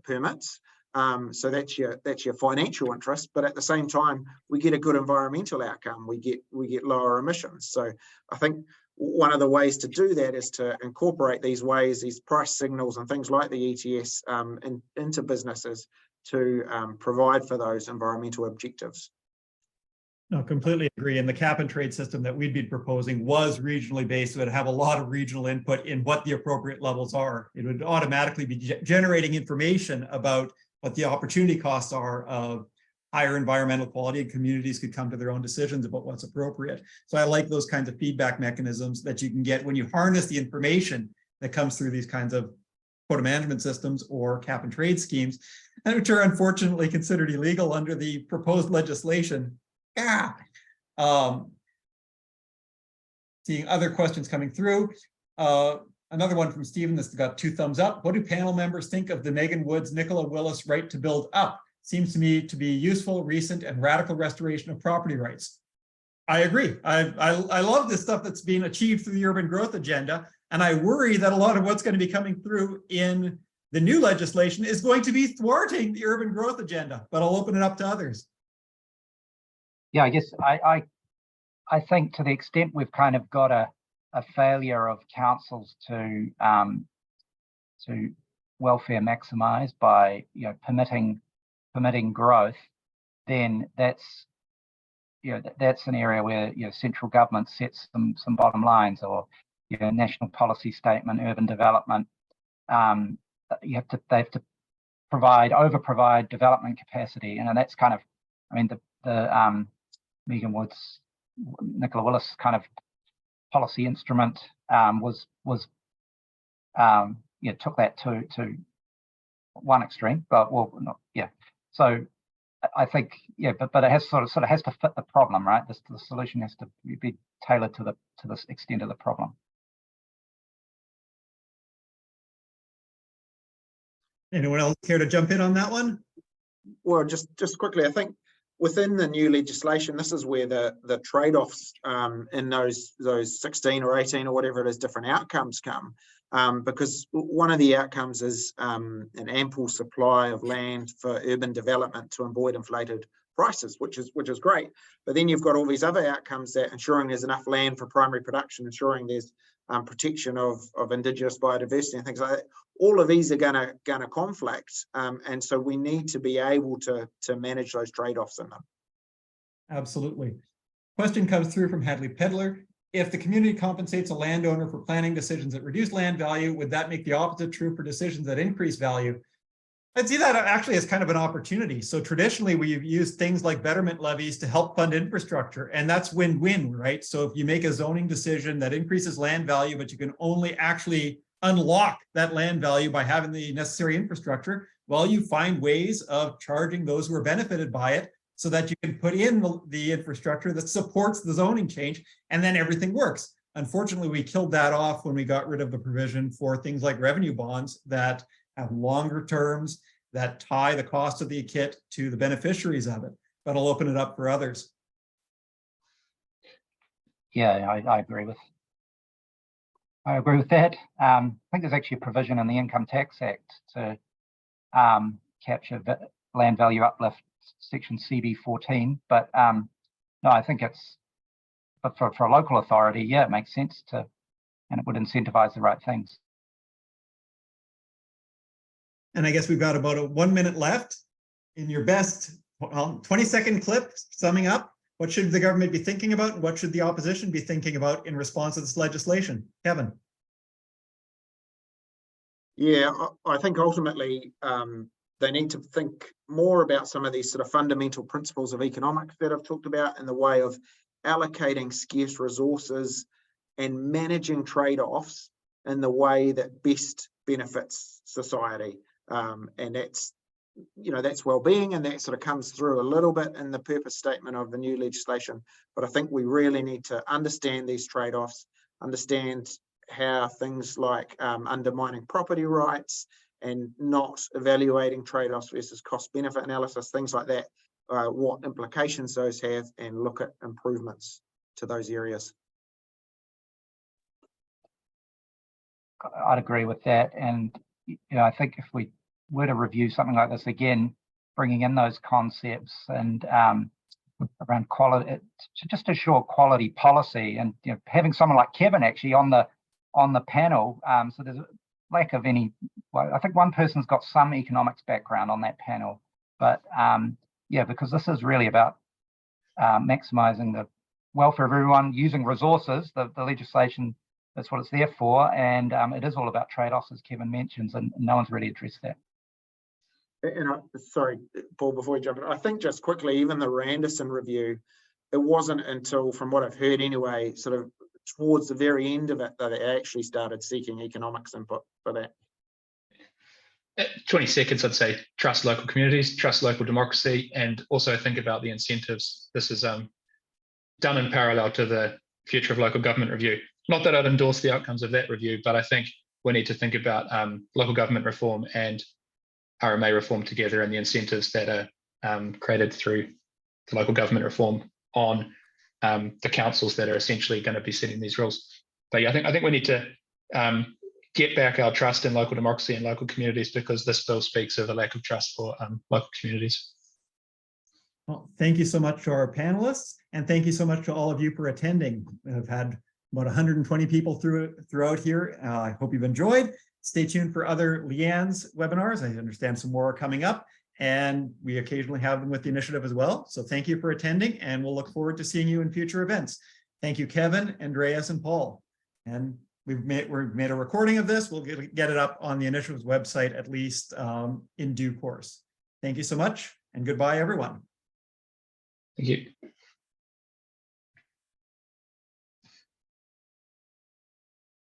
permits. So that's your financial interest, but at the same time, we get a good environmental outcome. We get lower emissions. So I think one of the ways to do that is to incorporate these price signals and things like the ETS into businesses to provide for those environmental objectives. No, completely agree. And the cap and trade system that we'd be proposing was regionally based. It would have a lot of regional input in what the appropriate levels are. It would automatically be generating information about what the opportunity costs are of higher environmental quality, and communities could come to their own decisions about what's appropriate. So I like those kinds of feedback mechanisms that you can get when you harness the information that comes through these kinds of quota management systems or cap and trade schemes, and which are unfortunately considered illegal under the proposed legislation. Yeah. Seeing other questions coming through. Another one from Stephen that's got 2 thumbs up. What do panel members think of the Megan Woods, Nicola Willis right to build up? Seems to me to be useful, recent, and radical restoration of property rights. I agree. I love this stuff that's being achieved through the urban growth agenda, and I worry that a lot of what's going to be coming through in the new legislation is going to be thwarting the urban growth agenda, but I'll open it up to others. Yeah, I guess I think to the extent we've kind of got a failure of councils to welfare maximize by permitting growth, then that's that's an area where central government sets some bottom lines, or national policy statement, urban development. They have to provide development capacity, and that's kind of, I mean, the Megan Woods, Nicola Willis kind of policy instrument took that to one extreme, but so I think but it has sort of has to fit the problem, right? The solution has to be tailored to this extent of the problem. Anyone else care to jump in on that one? Well, just quickly, I think within the new legislation, this is where the trade-offs in those 16 or 18 or whatever it is, different outcomes come. Because one of the outcomes is an ample supply of land for urban development to avoid inflated prices, which is great. But then you've got all these other outcomes, that ensuring there's enough land for primary production, ensuring there's protection of indigenous biodiversity and things like that. All of these are gonna conflict, and so we need to be able to manage those trade-offs in them. Absolutely. Question comes through from Hadley Pedler. If the community compensates a landowner for planning decisions that reduce land value, would that make the opposite true for decisions that increase value? I'd see that actually as kind of an opportunity. So traditionally, we've used things like betterment levies to help fund infrastructure, and that's win-win, right? So if you make a zoning decision that increases land value, but you can only actually unlock that land value by having the necessary infrastructure, well, you find ways of charging those who are benefited by it so that you can put in the infrastructure that supports the zoning change, and then everything works. Unfortunately, we killed that off when we got rid of the provision for things like revenue bonds that have longer terms, that tie the cost of the kit to the beneficiaries of it. But I'll open it up for others. Yeah, I agree with that. I think there's actually a provision in the Income Tax Act to capture land value uplift, section CB14. But no, I think but for a local authority, yeah, it makes sense to, and it would incentivize the right things. And I guess we've got about 1 minute left. In your best 20-second clip, summing up, what should the government be thinking about? What should the opposition be thinking about in response to this legislation? Kevin. Yeah, I think ultimately they need to think more about some of these sort of fundamental principles of economics that I've talked about, in the way of allocating scarce resources and managing trade-offs in the way that best benefits society. And that's well-being, and that sort of comes through a little bit in the purpose statement of the new legislation. But I think we really need to understand these trade-offs, understand how things like undermining property rights and not evaluating trade-offs versus cost-benefit analysis, things like that, what implications those have, and look at improvements to those areas. I'd agree with that. And I think if we were to review something like this again, bringing in those concepts and around quality, to just assure quality policy, and having someone like Kevin actually on the panel, so there's a lack of any. Well, I think one person's got some economics background on that panel, but yeah, because this is really about maximizing the welfare of everyone, using resources. The legislation, that's what it's there for, and it is all about trade-offs, as Kevin mentions, and no one's really addressed that. And sorry, Paul, before we jump in, I think just quickly, even the Randerson review, it wasn't until, from what I've heard anyway, sort of towards the very end of it, that they actually started seeking economics input for that. 20 seconds, I'd say trust local communities, trust local democracy, and also think about the incentives. This is done in parallel to the future of local government review. Not that I'd endorse the outcomes of that review, but I think we need to think about local government reform and RMA reform together, and the incentives that are created through the local government reform on the councils that are essentially going to be setting these rules. But yeah, I think we need to get back our trust in local democracy and local communities, because this bill speaks of a lack of trust for local communities. Well, thank you so much to our panelists, and thank you so much to all of you for attending. We've had about 120 people throughout here. I hope you've enjoyed. Stay tuned for other LEANZ webinars. I understand some more are coming up, and we occasionally have them with the initiative as well. So thank you for attending, and we'll look forward to seeing you in future events. Thank you, Kevin, Andreas, and Paul. And we've made a recording of this. We'll get it up on the initiative's website, at least in due course. Thank you so much, and goodbye, everyone. Thank you.